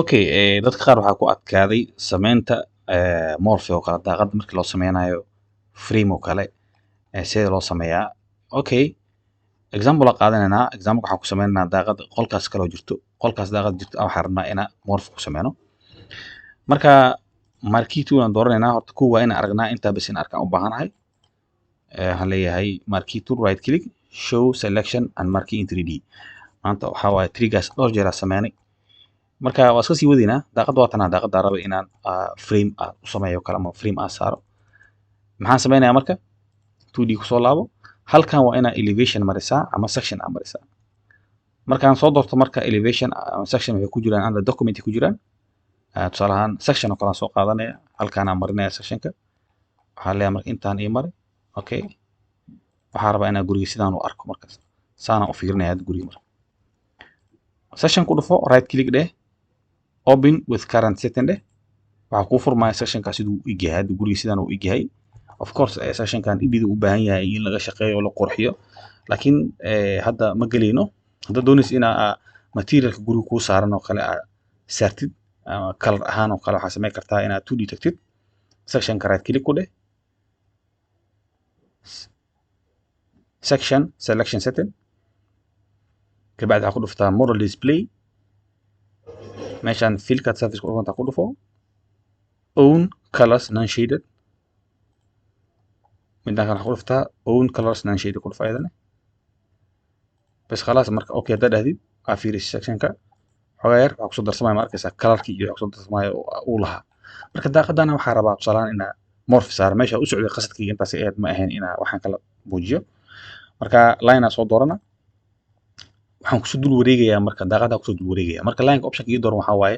Okay, dadka qaar waxaa ku adkaaday samaynta morphe oo kale daaqad markii loo sameynayo frame oo kale sida loo sameeyaa. Okay, example la qaadanaynaa. Example waxaan ku sameynaynaa daaqad qolkaas kale oo jirto. Qolkaas daaqad jirto waxaan rabnaa inaan morphe ku sameyno. Marka marquee tool aan dooranaynaa. Horta kuwa waa inaan aragnaa intaa bas in arkaan u baahanahay. Waxaan leeyahay marquee tool, right click, show selection and marquee in 3D. Maanta waxaa waaye triggers dhowr jeer aan sameynay. marka waa iska sii wadaynaa daaqad waa tanaa daaqada raba inaan frame u sameeyo kala ama frame saaro maxaan sameynayaa marka 2D ku soo laabo halkan waa inaan elevation marisaa ama section marisaa markaan soo doorto marka elevation ama section waxay ku jiraan under document ku jiraan tusaale ahaan section oo kala soo qaadanaya halkaan aan marinaya sectionka waxaan leeyahay marka intaan ii mari okay waxaan rabaa inaan guriga sidaan u arko markaas saana u fiirinayaa guriga marka section ku dhufo right click dheh open with current setting deh waxa ku furmaya sectionka siduu u yahay guriga sidaan uu yahay of course sectionkan idid u baahan yahay in laga shaqeeyo oo la qurxiyo laakiin hadda ma galeyno hadda doonaysa in materialka guriga ku saaran oo kale saartid color ahaan oo kale waxa sameey kartaa inaad 2D tagtid sectionka right click ku dheh section selection setting kabacdi waxa ku dhuftaa model display meeshaan fill cut surface ku dhufo own colors non shaded midaan kan waxa ku dhuftaa own colors non shaded ku dhufaa ayadana bas khalaas marka okay hadda dhahdid aa fiirish sectionka xogaa yar waxa ku soo darsamaya ma arkaysaa colorkii iyo waxa ku soo darsamaya uu lahaa marka daaqadana waxaa rabaa tusaale inaa morphe saar meesha u socday qasadkii intaas eed ma ahayn inaa waxaan kala buujiyo marka line soo doorana waxaan ku soo dul wareegayaa marka daaqada ku soo dul wareegayaa marka line option kii dooran waxa waaye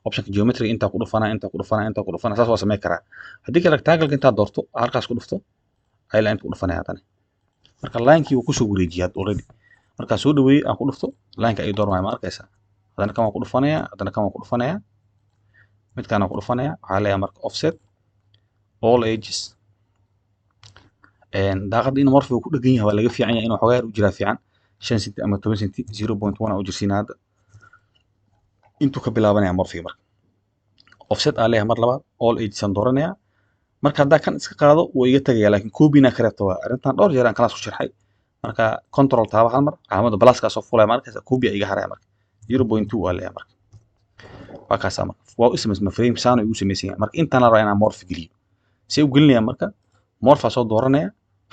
optionka geometry inta ku dhufana saas waa sameey karaa hadii kale rectangle inta doorto halkaas ku dhufto ay line ku dhufanaya hadana marka line-kii uu ku soo wareejiyay already marka soo dhaweeyay aan ku dhufto line-ka ay doormay ma arkaysaa hadana kan waan ku dhufanaya hadana kan waan ku dhufanaya midkaan aan ku dhufanaya waxa leeyahay marka offset all edges daaqada in morphe uu ku dhagan yahay waa laga fiican yahay inuu xogaa yar u jiraa fiican 5 cm ama 10 cm 0.1 u jirsiina hadda intuu ka bilaabanaya morphe marka offset aan leeyahay mar labaad all edges aan dooranaya marka hadda kan iska qaado way iga tagaya laakiin copy na kareebto waa arintan dhowr jeer aan kala soo sharxay marka control taaba hal mar calaamada plus ka soo fulay marka copy iga haraya marka 0.2 aan leeyahay marka waa kaas marka waa isma frame saano uu sameeyay marka intaan rabaa inaan morphe geliyo si uu gelinaya marka morphe soo dooranaya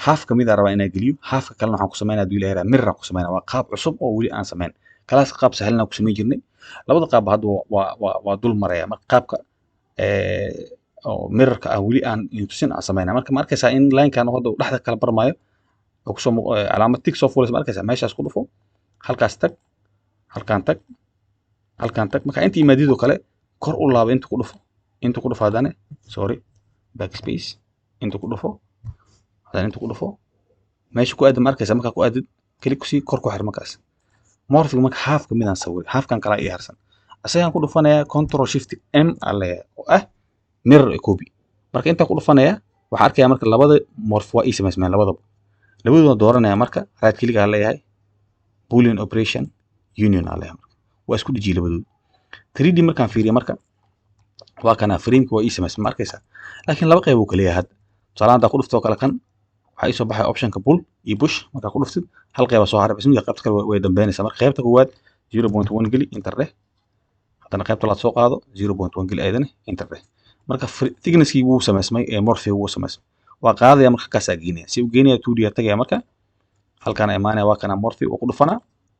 half kamid rabaa inaan geliyo half kalena waxaan ku sameeynaa duu ilaahay mirror ku sameeynaa waa qaab cusub oo wali aan sameyn kalaas qaab sahlan ku sameey jirnay labada qaab hadda waa dul maraya marka qaabka oo mirrorka wali aan intusin aan sameynaa marka ma arkaysaa in line-kan hadda dhaxda kala barmaayo oo ku soo calaamad tick soo fuulaysa ma arkaysaa meeshaas ku dhufo halkaas tag halkaan tag marka inta imaadido kale kor u laabo inta ku dhufo hadana sorry backspace inta ku dhufo hadana inta ku dhufo meesha ku aad ma arkaysaa marka ku aadid click si kor ku xir markaas morphe marka half ka mid aan sawir half kan kala ii harsan asagaan ku dhufanaya control shift m alle oo mirror copy marka inta ku dhufanaya waxa arkaya marka labada morphe waa ismaysmeen labadooda dooranaya marka right click aan leeyahay boolean operation union aan leeyahay waa isku dhijii labadooda 3D markaan fiiriyo marka waa kana frame-ka waa ismaysmeen ma arkaysaa laakiin laba qayb uu kaliya had salaanta ku dhufto kala kan waxa soo baxay optionka pull iyo push marka ku dhuftid hal qayb soo haray bismiga qaybta kale way dambeynaysaa marka qaybta koowaad 0.1 geli enter dheh hadana qaybta labaad soo qaado 0.1 geli ayadana enter dheh marka thickness-kii wuu sameysmay morphe wuu sameysmay waa qaadaya marka kaas geynaya si uu geynaya 2D tagaya marka halkaan imaanaya waa kana morphe uu ku dhufana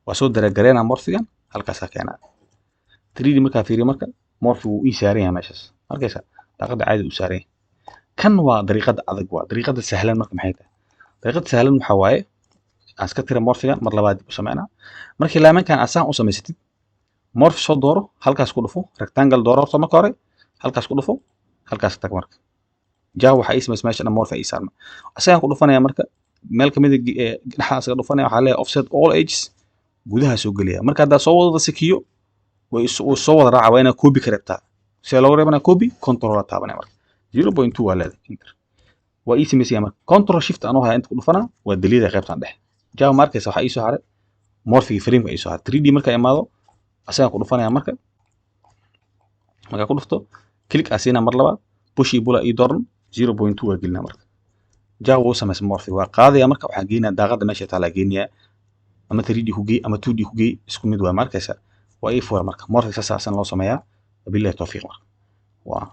waa soo daragareena morphe-gan halkaas keena 3D marka fiiriyo marka morphe uu ii saaran yahay meeshaas arkaysa daaqada caadi u saaran kan waa dariiqada adag waa dariiqada sahlan marka maxay tahay dariiqada sahlan waxa waaye aska tira morphe-gan mar labaad u sameeyna markii laamankan asaan u sameysatid morphe soo dooro halkaas ku dhufo rectangle dooro soo marka hore halkaas ku dhufo halkaas tag marka jaa waxa ismays meesha morphe ay saarma asagaan ku dhufanaya marka meel kamid dhaxaas ka dhufanaya waxa leeyahay offset all edges gudaha soo galiya marka hadda soo wada sikiyo way soo wada raaca waa inaa copy ka reebtaa si loo reebana copy control taabanaya marka 0.2 waa leedahay enter waa ismaysaya marka control shift aan waxa inta ku dhufana waa daliida qaybtan dhex jaa ma arkaysa waxa ii soo haray morphe frame-ka ii soo haray 3D marka imaado asagaan ku dhufanaya marka marka ku dhufto click asina mar labaad push iyo bula iyo dorn 0.2 waa gelina marka jaa wuu sameysay morphic waa qaadaya marka waxaan geynaa daaqada meesha taala geynaya ama 3D ku geey ama 2D ku geey isku mid waa markaysa waa ii fura marka morphic saasan loo sameeyaa billahi tawfiiq marka waa